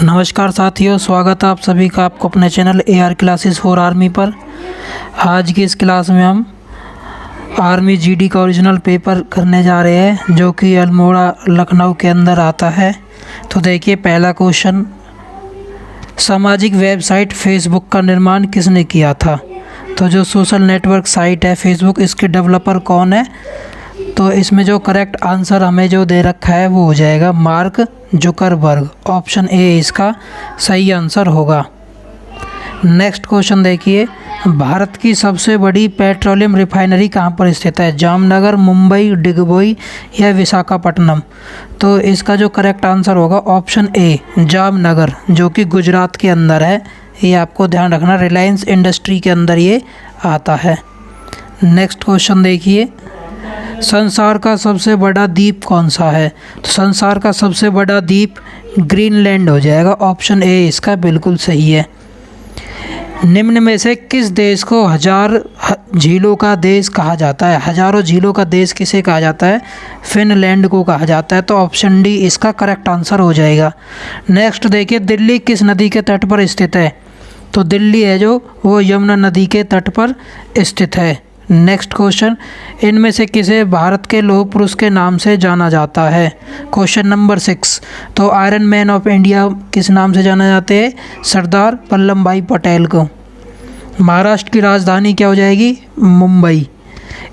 नमस्कार साथियों, स्वागत है आप सभी का आपको अपने channel AR classes for army पर। आज की इस क्लास में हम आर्मी GD का ओरिजिनल पेपर करने जा रहे हैं, जो कि अल्मोड़ा लखनऊ के अंदर आता है। तो देखिए, पहला क्वेश्चन, सामाजिक वेबसाइट फेसबुक का निर्माण किसने किया था? तो जो सोशल नेटवर्क साइट है फेसबुक, इसके डेवलपर कौन है? तो इसमें जो करेक्ट आंसर हमें जो दे रखा है वो हो जाएगा मार्क जुकरबर्ग। ऑप्शन ए इसका सही आंसर होगा। नेक्स्ट क्वेश्चन देखिए, भारत की सबसे बड़ी पेट्रोलियम रिफाइनरी कहाँ पर स्थित है? जामनगर, मुंबई, डिगबोई या विशाखापट्टनम? तो इसका जो करेक्ट आंसर होगा ऑप्शन ए जामनगर, जो कि गुजरात के अंदर है। ये आपको ध्यान रखना, रिलायंस इंडस्ट्री के अंदर ये आता है। नेक्स्ट क्वेश्चन देखिए, संसार का सबसे बड़ा द्वीप कौन सा है? तो संसार का सबसे बड़ा द्वीप ग्रीनलैंड हो जाएगा। ऑप्शन ए इसका बिल्कुल सही है। निम्न में से किस देश को हजार झीलों का देश कहा जाता है? हजारों झीलों का देश किसे कहा जाता है? फिनलैंड को कहा जाता है। तो ऑप्शन डी इसका करेक्ट आंसर हो जाएगा। नेक्स्ट देखिए, दिल्ली किस नदी के तट पर स्थित है? तो दिल्ली है जो वो यमुना नदी के तट पर स्थित है। नेक्स्ट क्वेश्चन, इनमें से किसे भारत के लौह पुरुष के नाम से जाना जाता है? क्वेश्चन नंबर 6, तो आयरन मैन ऑफ इंडिया किस नाम से जाना जाते हैं? सरदार वल्लभ भाई पटेल को। महाराष्ट्र की राजधानी क्या हो जाएगी? मुंबई।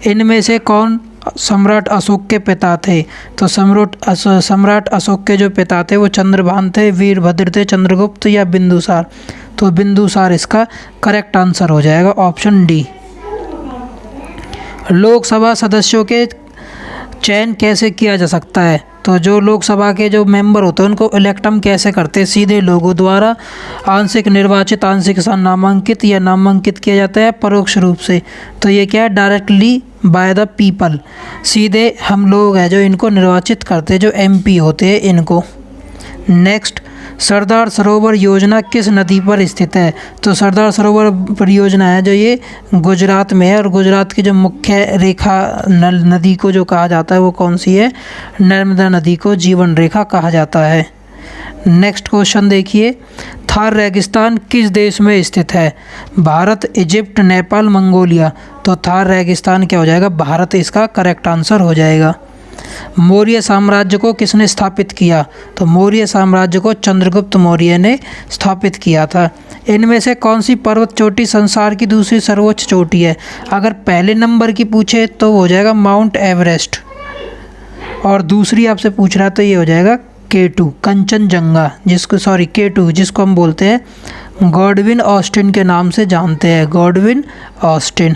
इनमें से कौन सम्राट अशोक के पिता थे? तो सम्राट अशोक के जो पिता थे वो चंद्रभान थे, वीरभद्र थे, चंद्रगुप्त या बिंदुसार? तो बिंदुसार इसका करेक्ट आंसर हो जाएगा। Option D. लोकसभा सदस्यों के चयन कैसे किया जा सकता है? तो जो लोकसभा के जो मेंबर होते हैं उनको इलेक्ट हम कैसे करते हैं? सीधे लोगों द्वारा, आंशिक निर्वाचित, आंशिक नामांकित या नामांकित किया जाता है परोक्ष रूप से? तो ये क्या है? Directly by the people. सीधे हम लोग हैं जो इनको निर्वाचित करते हैं, जो MP होते हैं इनको। नेक्स्ट, सरदार सरोवर योजना किस नदी पर स्थित है? तो सरदार सरोवर परियोजना है जो ये गुजरात में है, और गुजरात की जो मुख्य रेखा नदी को जो कहा जाता है वो कौन सी है? नर्मदा नदी को जीवन रेखा कहा जाता है। नेक्स्ट क्वेश्चन देखिए, थार रेगिस्तान किस देश में स्थित है? Bharat, Egypt, Nepal, Mongolia? तो थार रेगिस्तान क्या हो जाएगा? भारत इसका करेक्ट आंसर हो जाएगा। मौर्य साम्राज्य को किसने स्थापित किया? तो मौर्य साम्राज्य को चंद्रगुप्त मौर्य ने स्थापित किया था। इनमें से कौन सी पर्वत चोटी संसार की दूसरी सर्वोच्च चोटी है? अगर पहले नंबर की पूछे तो हो जाएगा माउंट एवरेस्ट, और दूसरी आपसे पूछ रहा तो ये हो जाएगा K2 कंचनजंगा, K2 जिसको हम बोलते हैं गॉडविन ऑस्टिन के नाम से जानते हैं। गॉडविन ऑस्टिन,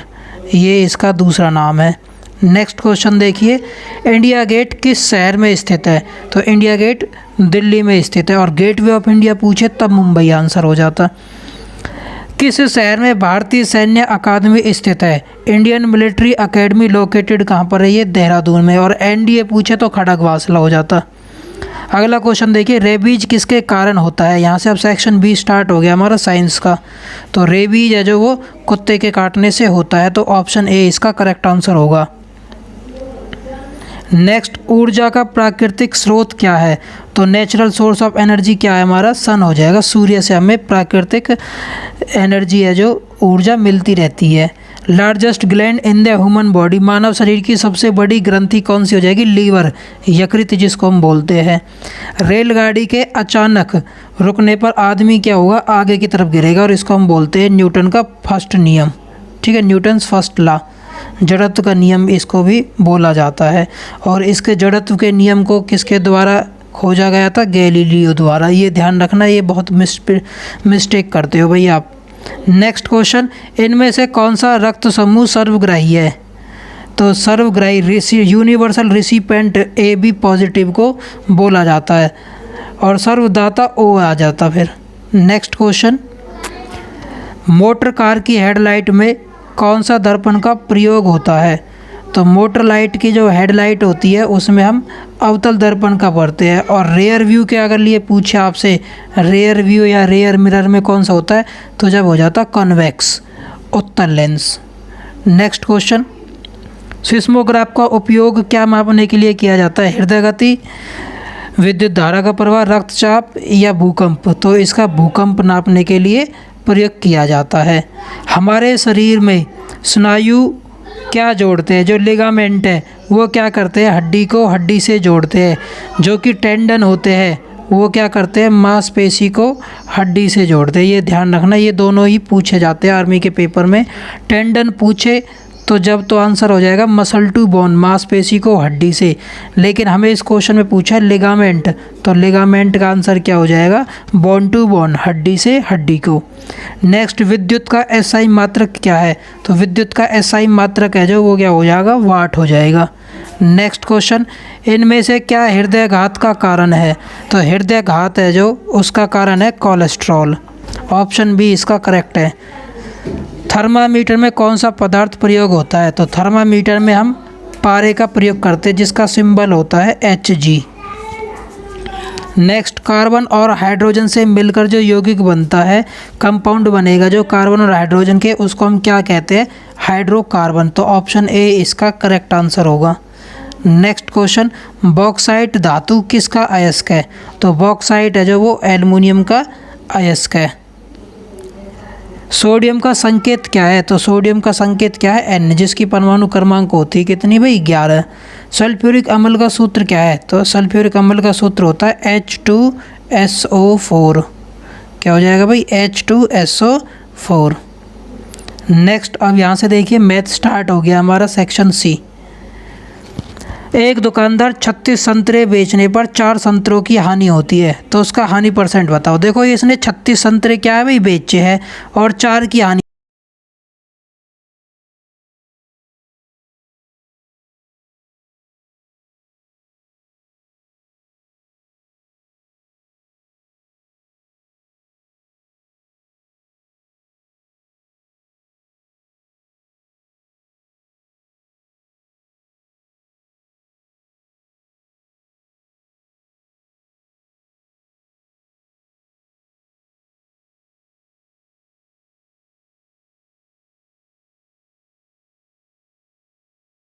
ये इसका दूसरा नाम है। नेक्स्ट क्वेश्चन देखिए, इंडिया गेट किस शहर में स्थित है? तो इंडिया गेट दिल्ली में स्थित है, और गेटवे ऑफ इंडिया पूछे तब मुंबई आंसर हो जाता। किस शहर में भारतीय सैन्य अकादमी स्थित है? इंडियन मिलिट्री अकेडमी लोकेटेड कहाँ पर है? ये देहरादून में। और NDA पूछे तो खड़गवासला हो जाता। अगला क्वेश्चन देखिए, रेबीज किसके कारण होता है? यहाँ से अब सेक्शन B स्टार्ट हो गया हमारा साइंस का। तो रेबीज है जो वो कुत्ते के काटने से होता है। तो ऑप्शन ए इसका करेक्ट आंसर होगा। नेक्स्ट, ऊर्जा का प्राकृतिक स्रोत क्या है? तो नेचुरल सोर्स ऑफ एनर्जी क्या है हमारा? सन हो जाएगा। सूर्य से हमें प्राकृतिक एनर्जी है जो ऊर्जा मिलती रहती है। Largest gland in the human body, मानव शरीर की सबसे बड़ी ग्रंथि कौन सी हो जाएगी? लीवर, यकृत जिसको हम बोलते हैं। रेलगाड़ी के अचानक रुकने पर आदमी क्या होगा? आगे की तरफ गिरेगा, और इसको हम बोलते हैं न्यूटन का फर्स्ट नियम। ठीक है, न्यूटन्स फर्स्ट लॉ, जड़त्व का नियम इसको भी बोला जाता है। और इसके जड़त्व के नियम को किसके द्वारा खोजा गया था? गैलीलियो द्वारा। ये ध्यान रखना, ये बहुत मिस्टेक करते हो भाई आप। नेक्स्ट क्वेश्चन, इनमें से कौन सा रक्त समूह सर्वग्राही है? तो सर्वग्राही यूनिवर्सल रिसिपेंट AB पॉजिटिव को बोला जाता है, और सर्वदाता O आ जाता फिर। नेक्स्ट क्वेश्चन, मोटर कार की हेडलाइट में कौन सा दर्पण का प्रयोग होता है? तो मोटर लाइट की जो हेडलाइट होती है उसमें हम अवतल दर्पण का भरते हैं। और रेयर व्यू के अगर लिए पूछे आपसे, रेयर व्यू या रेयर मिरर में कौन सा होता है? तो जब हो जाता कॉन्वेक्स, उत्तल लेंस। नेक्स्ट क्वेश्चन, सिस्मोग्राफ का उपयोग क्या मापने के लिए किया जाता है? हृदय गति, विद्युत धारा का प्रवाह, रक्तचाप या भूकंप, तो इसका भूकंप नापने के लिए प्रयोग किया जाता है। हमारे शरीर में स्नायु क्या जोड़ते हैं? जो लिगामेंट है वो क्या करते हैं? हड्डी को हड्डी से जोड़ते हैं। जो कि टेंडन होते हैं वो क्या करते हैं? मांसपेशी को हड्डी से जोड़ते हैं। ये ध्यान रखना, ये दोनों ही पूछे जाते हैं आर्मी के पेपर में। टेंडन पूछे तो जब तो आंसर हो जाएगा मसल टू बोन, मांसपेशी को हड्डी से। लेकिन हमें इस क्वेश्चन में पूछा है लिगामेंट, तो लिगामेंट का आंसर क्या हो जाएगा? बोन टू बोन, हड्डी से हड्डी को। नेक्स्ट, विद्युत का एसआई मात्रक क्या है? तो विद्युत का एसआई मात्रक है जो वो क्या हो जाएगा? वाट हो जाएगा। नेक्स्ट क्वेश्चन, इनमें से क्या हृदयघात का कारण है? तो हृदयघात है जो उसका कारण है कोलेस्ट्रॉल। ऑप्शन बी इसका करेक्ट है। थर्मामीटर में कौन सा पदार्थ प्रयोग होता है? तो थर्मामीटर में हम पारे का प्रयोग करते हैं जिसका सिंबल होता है Hg। नेक्स्ट, कार्बन और हाइड्रोजन से मिलकर जो यौगिक बनता है, कंपाउंड बनेगा जो कार्बन और हाइड्रोजन के, उसको हम क्या कहते हैं? हाइड्रोकार्बन। तो ऑप्शन ए इसका करेक्ट आंसर होगा। नेक्स्ट क्वेश्चन, बॉक्साइट धातु किसका अयस्क है? तो बॉक्साइट है जो वो एल्युमिनियम का अयस्क है। सोडियम का संकेत क्या है? तो सोडियम का संकेत क्या है? N, जिसकी परमाणु क्रमांक होती है कितनी भाई? 11। सल्फ्यूरिक अम्ल का सूत्र क्या है? तो सल्फ्यूरिक अम्ल का सूत्र होता है H2SO4। क्या हो जाएगा भाई? H2SO4। नेक्स्ट, अब यहाँ से देखिए मैथ स्टार्ट हो गया हमारा सेक्शन सी। एक दुकानदार 36 संतरे बेचने पर 4 संतरों की हानि होती है, तो उसका हानि परसेंट बताओ। देखो इसने 36 संतरे क्या है भाई? बेचे हैं और 4 की हानि।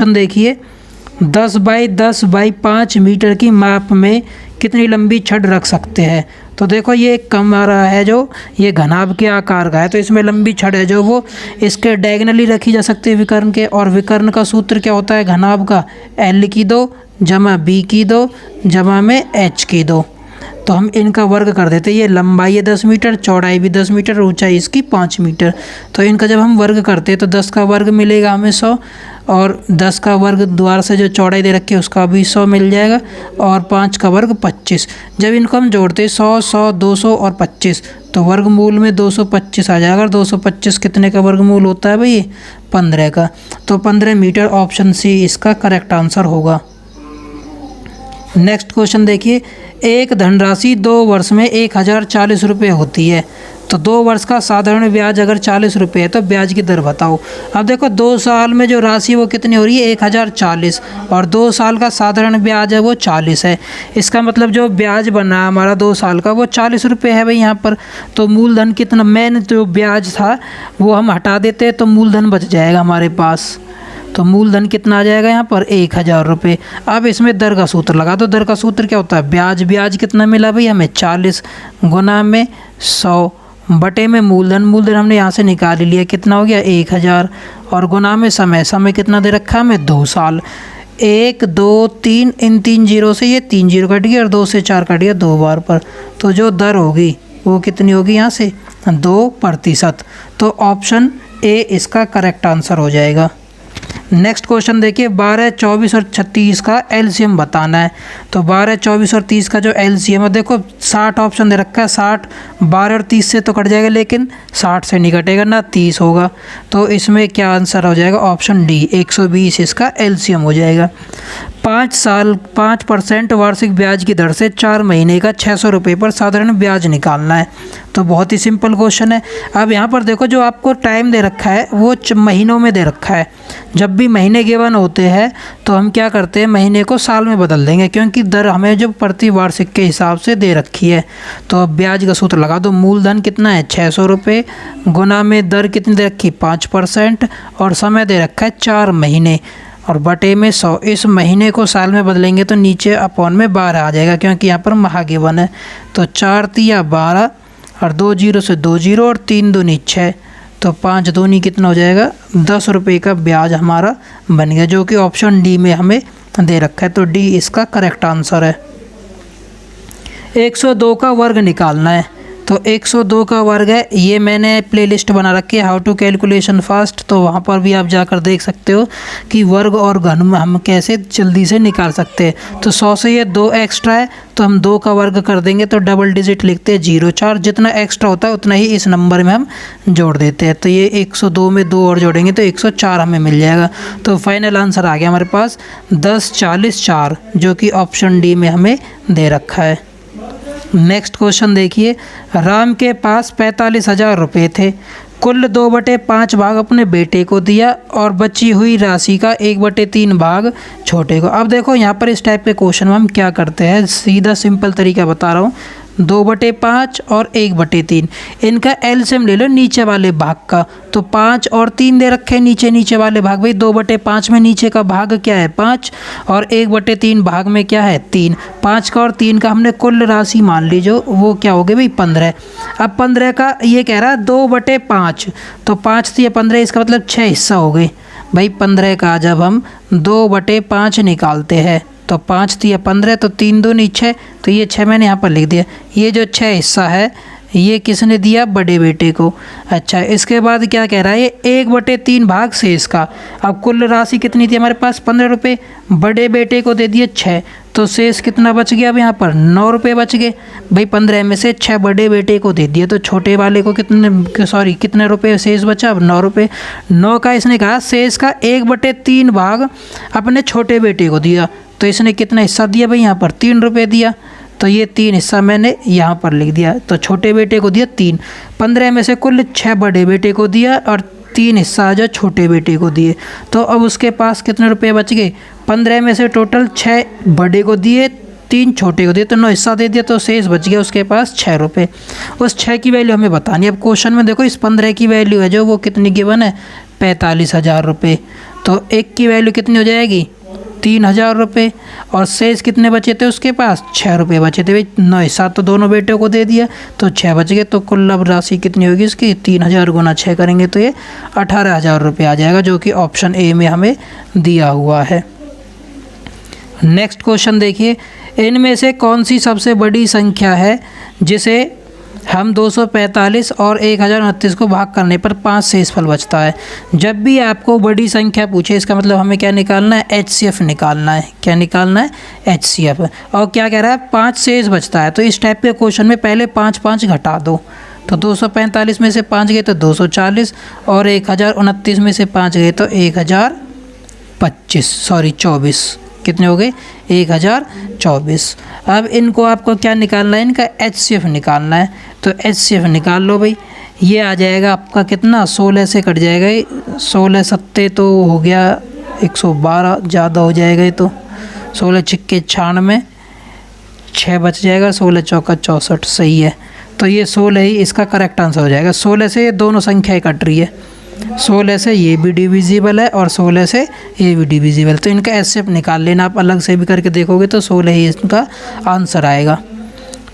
देखिए 10 बाई 10 बाई 5 मीटर की माप में कितनी लंबी छड़ रख सकते हैं? तो देखो ये एक कमरा है जो ये घनाभ के आकार का है, तो इसमें लंबी छड़ है जो वो इसके डायगनली रखी जा सकती है विकर्ण के। और विकर्ण का सूत्र क्या होता है घनाभ का? L की 2 जमा B की 2 जमा में H की 2। तो हम इनका वर्ग कर देते हैं। ये लंबाई है 10 मीटर, चौड़ाई भी 10 मीटर, ऊंचाई इसकी 5 मीटर। तो इनका जब हम वर्ग करते हैं तो 10 का वर्ग मिलेगा हमें 100, और 10 का वर्ग द्वारा से जो चौड़ाई दे रखी है उसका भी 100 मिल जाएगा, और 5 का वर्ग 25। जब इनको हम जोड़ते हैं 100, 100, 200 और 25, तो वर्गमूल में 225 आ जाएगा। 225 कितने का वर्गमूल होता है भाई? 15 का। तो 15 मीटर, ऑप्शन सी इसका करेक्ट आंसर होगा। नेक्स्ट क्वेश्चन देखिए, एक धनराशि 2 वर्ष में 1040 रुपये होती है, तो 2 वर्ष का साधारण ब्याज अगर 40 रुपये है तो ब्याज की दर बताओ। अब देखो 2 साल में जो राशि वो कितनी हो रही है? 1040, और 2 साल का साधारण ब्याज है वो 40 है। इसका मतलब जो ब्याज बना हमारा 2 साल का वो 40 रुपये है भाई यहाँ पर। तो मूलधन कितना, मेन जो ब्याज था वो हम हटा देते हैं तो मूलधन बच जाएगा हमारे पास। तो मूलधन कितना आ जाएगा यहाँ पर? 1000 रुपये। अब इसमें दर का सूत्र लगा दो। दर का सूत्र क्या होता है? ब्याज कितना मिला भाई हमें? 40 गुना में 100 बटे में मूलधन। मूलधन हमने यहाँ से निकाल लिया, कितना हो गया? 1000, और गुना में समय कितना दे रखा है हमें? 2 साल। 1 2 3, इन 3 जीरो से ये 3 जीरो कट गया, और 2 से 4 कट गया 2 बार पर। तो जो दर होगी वो कितनी होगी यहाँ से? 2%। तो ऑप्शन ए इसका करेक्ट आंसर हो जाएगा। नेक्स्ट क्वेश्चन देखिए, 12, 24 और 36 का एलसीएम बताना है। तो 12, 24 और 30 का जो एलसीएम है, देखो 60 ऑप्शन दे रखा है। 60 12 और 30 से तो कट जाएगा, लेकिन 60 से नहीं कटेगा ना, 30 होगा। तो इसमें क्या आंसर हो जाएगा? ऑप्शन डी 120 इसका एलसीएम हो जाएगा। 5 साल 5% वार्षिक ब्याज की दर से 4 महीने का 600 रुपये पर साधारण ब्याज निकालना है। तो बहुत ही सिंपल क्वेश्चन है। अब यहाँ पर देखो जो आपको टाइम दे रखा है वो महीनों में दे रखा है। जब भी महीने गिवन होते हैं तो हम क्या करते हैं? महीने को साल में बदल देंगे, क्योंकि दर हमें जो प्रति वार्षिक के हिसाब से दे रखी है। तो अब ब्याज का सूत्र लगा दो। मूलधन कितना है? 600 रुपये, गुना में दर कितनी दे रखी? 5%, और समय दे रखा है 4 महीने, और बटे में 100। इस महीने को साल में बदलेंगे तो नीचे अपॉन में 12 आ जाएगा, क्योंकि यहाँ पर माह गिवन है। तो 4 तिया 12 और 2 जीरो से 2 जीरो और 3 दूनी 6, तो 5 दूनी कितना हो जाएगा 10 रुपये का ब्याज हमारा बन गया, जो कि ऑप्शन डी में हमें दे रखा है। तो डी इसका करेक्ट आंसर है। 102 का वर्ग निकालना है। तो 102 का वर्ग है, ये मैंने प्लेलिस्ट बना रखी है हाउ टू कैलकुलेशन फास्ट, तो वहाँ पर भी आप जाकर देख सकते हो कि वर्ग और घन में हम कैसे जल्दी से निकाल सकते हैं। तो 100 से ये 2 एक्स्ट्रा है, तो हम 2 का वर्ग कर देंगे तो डबल डिजिट लिखते हैं 0 4, जितना एक्स्ट्रा होता है उतना ही इस नंबर में हम जोड़ देते हैं। तो ये 102 में 2 और जोड़ेंगे तो 104 हमें मिल जाएगा। तो फाइनल आंसर आ गया हमारे पास 10 40 4, जो कि ऑप्शन डी में हमें दे रखा है। नेक्स्ट क्वेश्चन देखिए, राम के पास 45,000 रुपये थे, कुल 2/5 भाग अपने बेटे को दिया और बची हुई राशि का 1/3 भाग छोटे को। अब देखो यहाँ पर इस टाइप के क्वेश्चन में हम क्या करते हैं, सीधा सिंपल तरीका बता रहा हूँ। 2/5 और 1/3, इनका एलसीएम ले लो नीचे वाले भाग का। तो 5 और 3 दे रखे नीचे वाले भाग, भाई 2/5 में नीचे का भाग क्या है 5 और 1/3 भाग में क्या है 3। 5 का और 3 का हमने कुल राशि मान ली, जो वो क्या हो गई भाई 15। अब 15 का ये कह रहा है 2/5, तो 5 से 15, इसका मतलब 6 हिस्सा हो गए भाई। 15 का जब हम 2/5 निकालते हैं तो 5 तिया 15, तो 3 दूनी 6, तो ये 6 मैंने यहाँ पर लिख दिया। ये जो 6 हिस्सा है ये किसने दिया, बड़े बेटे को। अच्छा, इसके बाद क्या कह रहा है, ये 1/3 भाग शेष का। अब कुल राशि कितनी थी हमारे पास 15 रुपये, बड़े बेटे को दे दिए 6, तो शेष कितना बच गया अब यहाँ पर 9 रुपये बच गए भाई। 15 में से 6 बड़े बेटे को दे दिए, तो छोटे वाले को कितने रुपये शेष बचा, अब 9 रुपये। 9 का इसने कहा शेष का 1/3 भाग अपने छोटे बेटे को दिया, तो इसने कितना हिस्सा दिया भाई यहाँ पर 3 रुपये दिया, तो ये 3 हिस्सा मैंने यहाँ पर लिख दिया। तो छोटे बेटे को दिया 3, 15 में से कुल 6 बड़े बेटे को दिया और 3 हिस्सा जो छोटे बेटे को दिए। तो अब उसके पास कितने रुपए बच गए, 15 में से टोटल 6 बड़े को दिए, 3 छोटे को दिए, तो 9 हिस्सा दे दिया, तो शेष बच गया उसके पास 6 रुपये। उस 6 की वैल्यू हमें बतानी है। अब क्वेश्चन में देखो इस 15 की वैल्यू है जो वो कितनी गिवन है 45,000 रुपये, तो 1 की वैल्यू कितनी हो जाएगी 3,000 रुपये, और शेष कितने बचे थे उसके पास 6 रुपये बचे थे भाई। 9 हिस्सा तो दोनों बेटों को दे दिया, तो 6 बच गए, तो कुल अब राशि कितनी होगी इसकी 3,000 गुना 6 करेंगे तो ये 18,000 रुपये आ जाएगा, जो कि ऑप्शन ए में हमें दिया हुआ है। नेक्स्ट क्वेश्चन देखिए, इनमें से कौन सी सबसे बड़ी संख्या है जिसे हम 245 और 1029 को भाग करने पर 5 शेषफल बचता है। जब भी आपको बड़ी संख्या पूछे, इसका मतलब हमें क्या निकालना है, HCF निकालना है। क्या निकालना है, HCF। और क्या कह रहा है 5 शेष बचता है, तो इस टाइप के क्वेश्चन में पहले 5 घटा दो, तो 245 में से 5 गए तो 240, और 1029 में से 5 गए तो 24, कितने हो गए 1024। अब इनको आपको क्या निकालना है, इनका HCF निकालना है। तो HCF निकाल लो भाई, ये आ जाएगा आपका कितना 16 से कट जाएगा, 16 सत्ते तो हो गया 112, ज़्यादा हो जाएगा ये तो 16 छिक्के 96, 6 बच जाएगा, 16 चौका 64, सही है। तो ये 16 ही इसका करेक्ट आंसर हो जाएगा। 16 से ये दोनों संख्याएं कट रही है, 16 से ये भी डिविजिबल है और 16 से ये भी डिविजिबल, तो इनका HCF निकाल लेना। आप अलग से भी करके देखोगे तो 16 ही इसका आंसर आएगा।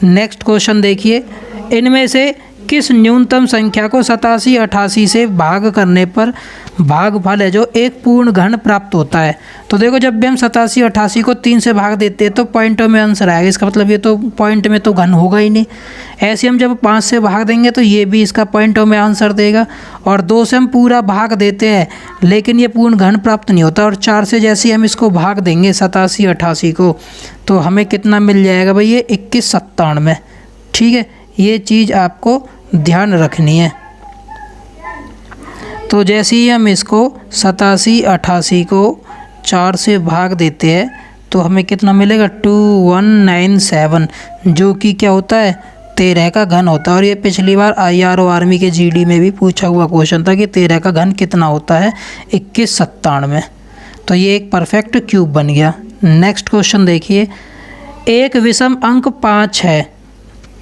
नेक्स्ट क्वेश्चन देखिए, इनमें से किस न्यूनतम संख्या को 87 88 से भाग करने पर भागफल है जो एक पूर्ण घन प्राप्त होता है। तो देखो जब भी हम 87 88 को 3 से भाग देते हैं तो पॉइंटों में आंसर आएगा, इसका मतलब ये तो पॉइंट में तो घन होगा ही नहीं। ऐसे हम जब 5 से भाग देंगे तो ये भी इसका पॉइंटों में आंसर देगा, और 2 से हम पूरा भाग देते हैं लेकिन ये पूर्ण घन प्राप्त नहीं होता, और 4 से जैसे हम इसको भाग देंगे 87 88 को तो हमें कितना मिल जाएगा भाई, ये 21 97। ठीक है, ये चीज़ आपको ध्यान रखनी है। तो जैसे ही हम इसको 87 88 को 4 से भाग देते हैं तो हमें कितना मिलेगा 2197, जो कि क्या होता है 13 का घन होता है। और ये पिछली बार IRO आर्मी के GD में भी पूछा हुआ क्वेश्चन था कि 13 का घन कितना होता है 21 97। तो ये एक परफेक्ट क्यूब बन गया। नेक्स्ट क्वेश्चन देखिए, एक विषम अंक 5 है,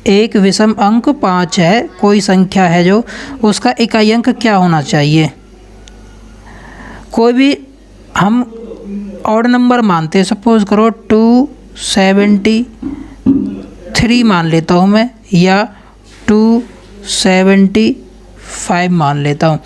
एक विषम अंक 5 है, कोई संख्या है जो उसका इकाई अंक क्या होना चाहिए। कोई भी हम ऑड नंबर मानते हैं, सपोज करो 273 मान लेता हूँ मैं, या 275 मान लेता हूँ।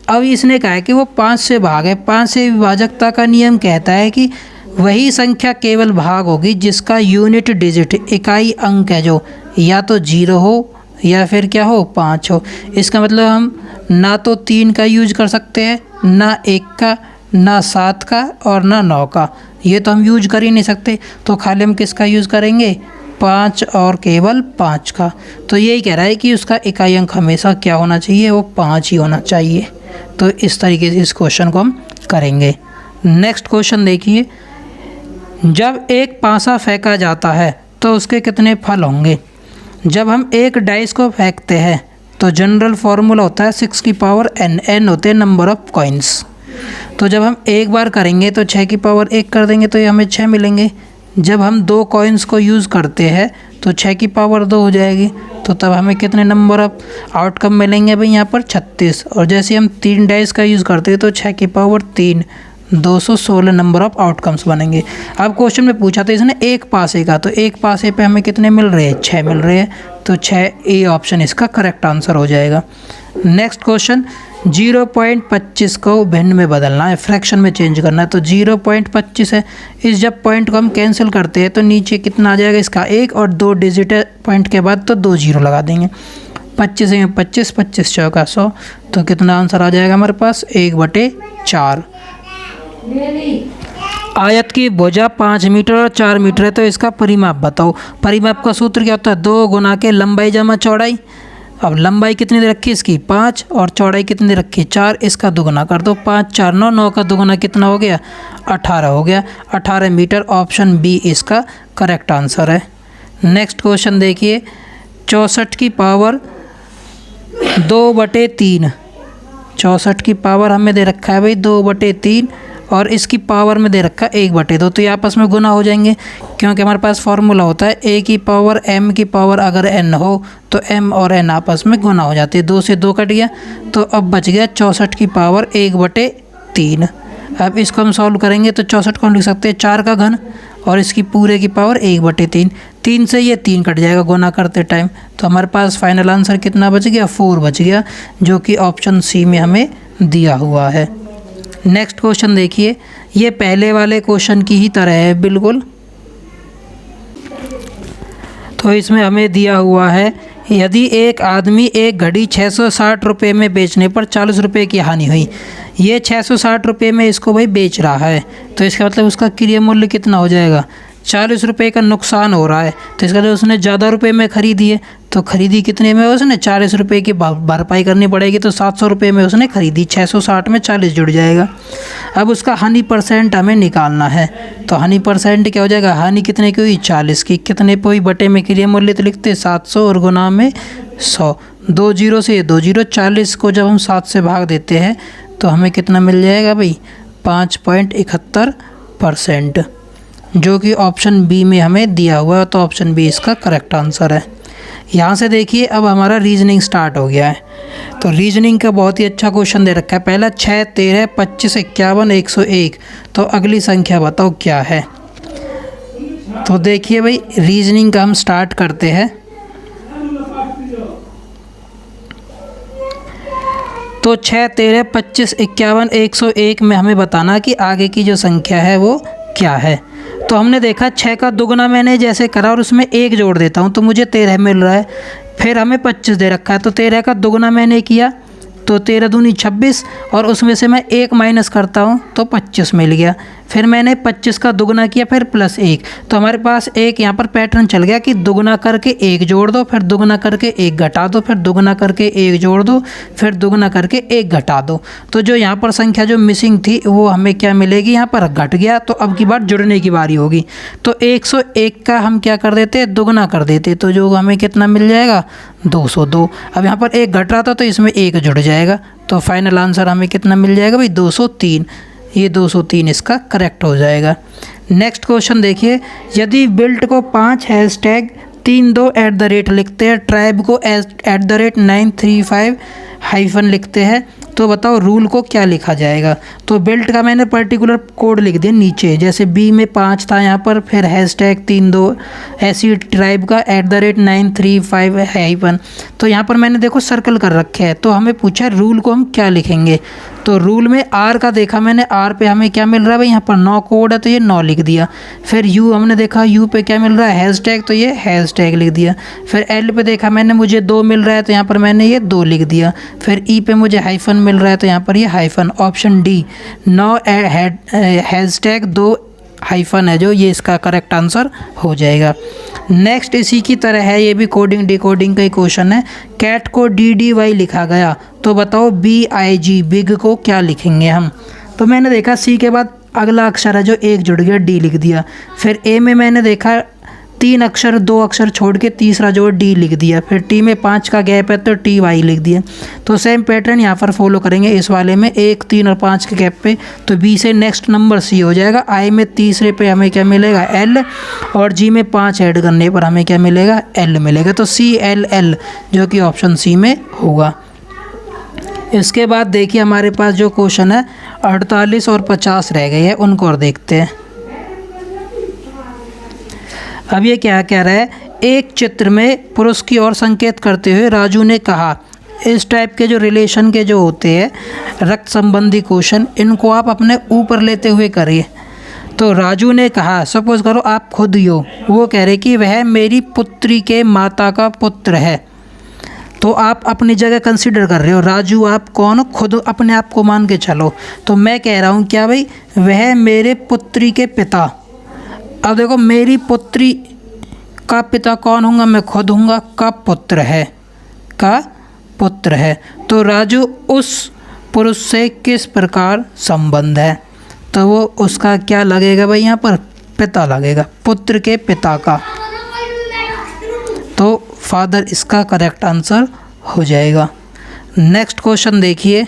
अब इसने कहा है कि वो 5 से भाग है। 5 से विभाजकता का नियम कहता है कि वही संख्या केवल भाग होगी जिसका यूनिट डिजिट, इकाई अंक है जो, या तो 0 हो या फिर क्या हो, 5 हो। इसका मतलब हम ना तो 3 का यूज कर सकते हैं, ना 1 का, ना 7 का और ना 9 का, ये तो हम यूज कर ही नहीं सकते। तो खाली हम किसका यूज़ करेंगे, 5 और केवल 5 का। तो यही कह रहा है कि उसका इकाई अंक हमेशा क्या होना चाहिए, वो 5 ही होना चाहिए। तो इस तरीके से इस क्वेश्चन को हम करेंगे। नेक्स्ट क्वेश्चन देखिए, जब एक पासा फेंका जाता है तो उसके कितने फल होंगे। जब हम एक डाइस को फेंकते हैं तो जनरल फार्मूला होता है 6 की पावर n, n होते हैं नंबर ऑफ कॉइन्स। तो जब हम एक बार करेंगे तो 6 की पावर 1 कर देंगे तो ये हमें 6 मिलेंगे। जब हम 2 कॉइन्स को यूज़ करते हैं तो 6 की पावर 2 हो जाएगी, तो तब हमें कितने नंबर ऑफ आउटकम मिलेंगे भाई, यहाँ पर 36। और जैसे हम 3 डाइस का यूज़ करते हैं तो 6 की पावर 3, 216 नंबर ऑफ आउटकम्स बनेंगे। अब क्वेश्चन में पूछा था इसने एक पासे का, तो एक पासे पे हमें कितने मिल रहे हैं, 6 मिल रहे हैं। तो 6 ए ऑप्शन इसका करेक्ट आंसर हो जाएगा। नेक्स्ट क्वेश्चन, 0.25 को भिन्न में बदलना है, फ्रैक्शन में चेंज करना है। तो 0.25 है, इस जब पॉइंट को हम कैंसिल करते हैं तो नीचे कितना आ जाएगा इसका 1, और 2 डिजिट पॉइंट के बाद तो 2 जीरो लगा देंगे। 25 में 25, 25 चौका 100, तो कितना आंसर आ जाएगा हमारे पास, 1/4। आयत की भुजा 5 मीटर और 4 मीटर है, तो इसका परिमाप बताओ। परिमाप का सूत्र क्या होता है, 2 गुना के लंबाई जमा चौड़ाई। अब लंबाई कितनी दे रखी है इसकी, 5, और चौड़ाई कितनी दे रखी है, 4। इसका दुगुना कर दो, 5 4 9, 9 का दुगुना कितना हो गया, 18 हो गया। 18 मीटर, ऑप्शन बी इसका करेक्ट आंसर है। नेक्स्ट क्वेश्चन देखिए, 64 की पावर 2/3। 64 की पावर हमें दे रखा है भाई 2/3, और इसकी पावर में दे रखा है 1/2। तो ये आपस में गुना हो जाएंगे, क्योंकि हमारे पास फार्मूला होता है a की पावर m की पावर अगर n हो तो m और n आपस में गुना हो जाते हैं। 2 से 2 कट गया, तो अब बच गया 64 की पावर 1/3। अब इसको हम सॉल्व करेंगे तो 64 को हम लिख सकते हैं 4 का घन, और इसकी पूरे की पावर 1/3। 3 से ये 3 कट जाएगा गुना करते टाइम, तो हमारे पास फाइनल आंसर कितना बच गया, 4 बच गया, जो कि ऑप्शन सी में हमें दिया हुआ है। नेक्स्ट क्वेश्चन देखिए, ये पहले वाले क्वेश्चन की ही तरह है बिल्कुल। तो इसमें हमें दिया हुआ है, यदि एक आदमी एक घड़ी 660 रुपये में बेचने पर 40 रुपये की हानि हुई, ये 660 रुपये में इसको भाई बेच रहा है, तो इसका मतलब उसका क्रय मूल्य कितना हो जाएगा, 40 रुपये का नुकसान हो रहा है। तो इसका मतलब उसने ज़्यादा रुपये में ख़रीदी है, तो ख़रीदी कितने में उसने, 40 रुपये की भरपाई करनी पड़ेगी, तो 700 रुपये में उसने ख़रीदी, 660 में 40 जुड़ जाएगा। अब उसका हानि परसेंट हमें निकालना है, तो हानि परसेंट क्या हो जाएगा, हानि कितने की हुई, 40 की, कितने पे हुई, बटे में क्रय मूल्य तो लिखते 700 और गुना में 100, 2 जीरो से 2 जीरो, 40 को जब हम 7 से भाग देते हैं तो हमें कितना मिल जाएगा भाई, 5.71%, जो कि ऑप्शन बी में हमें दिया हुआ है। तो ऑप्शन बी इसका करेक्ट आंसर है। यहाँ से देखिए अब हमारा रीजनिंग स्टार्ट हो गया है। तो रीजनिंग का बहुत ही अच्छा क्वेश्चन दे रखा है। पहला 6 13 25 51 101, तो अगली संख्या बताओ क्या है। तो देखिए भाई रीजनिंग का हम स्टार्ट करते हैं। तो 6 13 25 51 101 में हमें बताना कि आगे की जो संख्या है वो क्या है। तो हमने देखा 6 का दुगुना मैंने जैसे करा और उसमें 1 जोड़ देता हूँ तो मुझे 13 मिल रहा है। फिर हमें 25 दे रखा है, तो 13 का दुगुना मैंने किया तो 13 दूनी 26, और उसमें से मैं 1 माइनस करता हूँ तो 25 मिल गया। फिर मैंने 25 का दुगुना किया फिर प्लस 1, तो हमारे पास एक यहाँ पर पैटर्न चल गया कि दुगुना करके 1 जोड़ दो, फिर दुगुना करके 1 घटा दो, फिर दुगुना करके 1 जोड़ दो, फिर दुगुना करके 1 घटा दो। तो जो यहाँ पर संख्या जो मिसिंग थी वो हमें क्या मिलेगी, यहाँ पर घट गया, तो अब की बार जुड़ने की बारी होगी। तो 101 का हम क्या कर देते, दुगुना कर देते, तो जो हमें कितना मिल जाएगा 202। अब यहाँ पर 1 घट रहा था तो इसमें 1 जुड़ जाएगा, तो फाइनल आंसर हमें कितना मिल जाएगा भाई 203। ये 203 इसका करेक्ट हो जाएगा। नेक्स्ट क्वेश्चन देखिए, यदि बिल्ट को 5 हैशटैग 32 @ लिखते हैं, ट्राइब को @ 935 - लिखते हैं, तो बताओ रूल को क्या लिखा जाएगा। तो बेल्ट का मैंने पर्टिकुलर कोड लिख दिया नीचे, जैसे बी में 5 था यहाँ पर, फिर हैशटैग 32 ऐसी ट्राइब का @935 तो यहाँ पर मैंने देखो सर्कल कर रखे है। तो हमें पूछा रूल को हम क्या लिखेंगे। तो रूल में आर का देखा मैंने, आर पे हमें क्या मिल रहा है भाई, यहाँ पर 9 कोड है तो ये 9 लिख दिया। फिर यू हमने देखा, यू पे क्या मिल रहा है हैशटैग, तो ये हैशटैग लिख दिया। फिर एल पे देखा मैंने, मुझे 2 मिल रहा है तो यहाँ पर मैंने ये 2 लिख दिया। फिर ई पे मुझे हाइफन मिल रहा है तो यहाँ पर ये hyphen. Option D 9 hashtag 2 hyphen है जो, ये इसका करेक्ट आंसर हो जाएगा। नेक्स्ट इसी की तरह है, ये भी कोडिंग डिकोडिंग का ही क्वेश्चन है। कैट को DDY लिखा गया, तो बताओ BIG बिग को क्या लिखेंगे हम। तो मैंने देखा सी के बाद अगला अक्षर है जो एक जुड़ गया, डी लिख दिया। फिर ए में मैंने देखा 3 अक्षर 2 अक्षर छोड़ के तीसरा जो डी लिख दिया। फिर टी में 5 का गैप है तो TY लिख दिया। तो सेम पैटर्न यहाँ पर फॉलो करेंगे इस वाले में, 1 3 और 5 के गैप पे। तो बी से नेक्स्ट नंबर सी हो जाएगा। आई में तीसरे पे हमें क्या मिलेगा L, और जी में 5 ऐड करने पर हमें क्या मिलेगा L मिलेगा। तो CLL जो कि ऑप्शन सी में होगा। इसके बाद देखिए हमारे पास जो क्वेश्चन है 48 और 50 रह गए हैं, उनको और देखते हैं। अब ये क्या कह रहा है, एक चित्र में पुरुष की ओर संकेत करते हुए राजू ने कहा। इस टाइप के जो रिलेशन के जो होते हैं रक्त संबंधी क्वेश्चन, इनको आप अपने ऊपर लेते हुए करिए। तो राजू ने कहा, सपोज करो आप खुद ही हो, वो कह रहे कि वह मेरी पुत्री के माता का पुत्र है। तो आप अपनी जगह कंसीडर कर रहे हो, राजू आप कौन हो, खुद अपने आप को मान के चलो। तो मैं कह रहा हूँ क्या भाई, वह मेरे पुत्री के पिता। अब देखो मेरी पुत्री का पिता कौन होगा, मैं खुद होऊंगा, का पुत्र है, का पुत्र है। तो राजू उस पुरुष से किस प्रकार संबंध है, तो वो उसका क्या लगेगा भाई, यहाँ पर पिता लगेगा, पुत्र के पिता का। तो फादर इसका करेक्ट आंसर हो जाएगा। नेक्स्ट क्वेश्चन देखिए,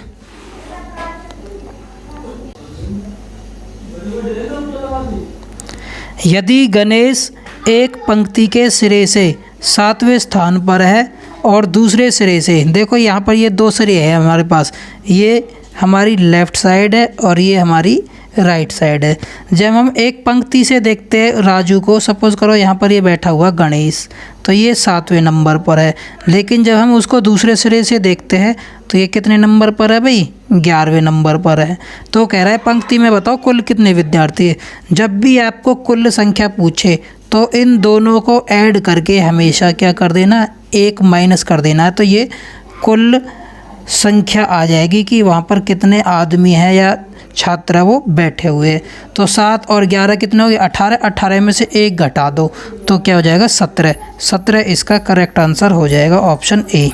यदि गणेश एक पंक्ति के सिरे से 7वें स्थान पर है और दूसरे सिरे से, देखो यहाँ पर ये 2 सिरे हैं हमारे पास, ये हमारी लेफ़्ट साइड है और ये हमारी राइट साइड है। जब हम एक पंक्ति से देखते हैं राजू को, सपोज करो यहाँ पर ये बैठा हुआ गणेश, तो ये 7वें नंबर पर है। लेकिन जब हम उसको दूसरे सिरे से देखते हैं तो ये कितने नंबर पर है भाई, 11वें नंबर पर है। तो कह रहा है पंक्ति में बताओ कुल कितने विद्यार्थी है। जब भी आपको कुल संख्या पूछे तो इन दोनों को ऐड करके हमेशा क्या कर देना, 1 माइनस कर देना है। तो ये कुल संख्या आ जाएगी कि वहाँ पर कितने आदमी हैं या छात्र वो बैठे हुए हैं। तो 7 और 11 कितने हो गए, 18। 18 में से 1 घटा दो तो क्या हो जाएगा 17। 17 इसका करेक्ट आंसर हो जाएगा, ऑप्शन ए।